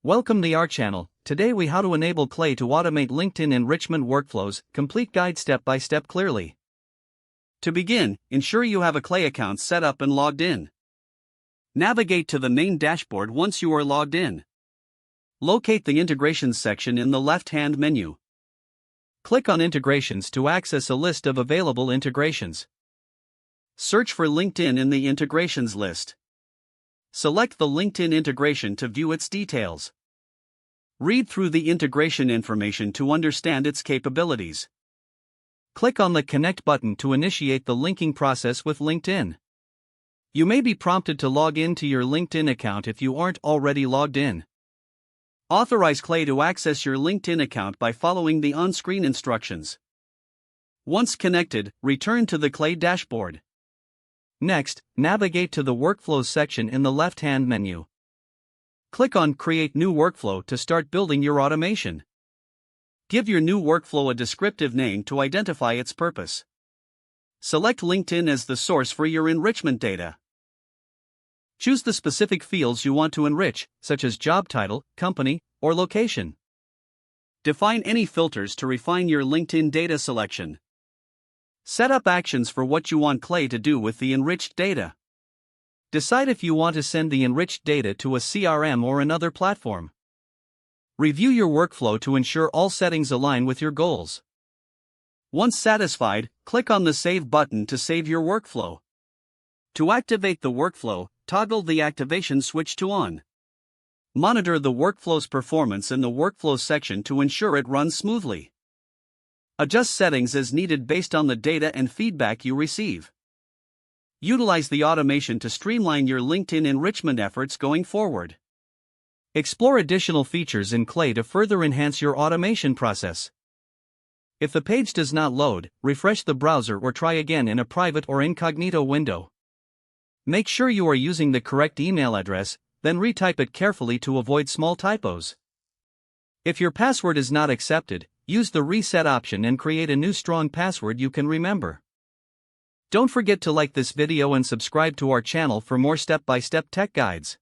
Welcome to our channel. Today we how to enable Clay to automate LinkedIn enrichment workflows, complete guide step by step clearly. To begin, ensure you have a Clay account set up and logged in. Navigate to the main dashboard once you are logged in. Locate the Integrations section in the left-hand menu. Click on Integrations to access a list of available integrations. Search for LinkedIn in the Integrations list. Select the LinkedIn integration to view its details. Read through the integration information to understand its capabilities. Click on the Connect button to initiate the linking process with LinkedIn. You may be prompted to log in to your LinkedIn account if you aren't already logged in. Authorize Clay to access your LinkedIn account by following the on-screen instructions. Once connected, return to the Clay dashboard. Next, navigate to the Workflows section in the left-hand menu. Click on Create New Workflow to start building your automation. Give your new workflow a descriptive name to identify its purpose. Select LinkedIn as the source for your enrichment data. Choose the specific fields you want to enrich, such as job title, company, or location. Define any filters to refine your LinkedIn data selection. Set up actions for what you want Clay to do with the enriched data. Decide if you want to send the enriched data to a CRM or another platform. Review your workflow to ensure all settings align with your goals. Once satisfied, click on the Save button to save your workflow. To activate the workflow, toggle the activation switch to on. Monitor the workflow's performance in the Workflows section to ensure it runs smoothly. Adjust settings as needed based on the data and feedback you receive. Utilize the automation to streamline your LinkedIn enrichment efforts going forward. Explore additional features in Clay to further enhance your automation process. If the page does not load, refresh the browser or try again in a private or incognito window. Make sure you are using the correct email address, then retype it carefully to avoid small typos. If your password is not accepted, use the reset option and create a new strong password you can remember. Don't forget to like this video and subscribe to our channel for more step-by-step tech guides.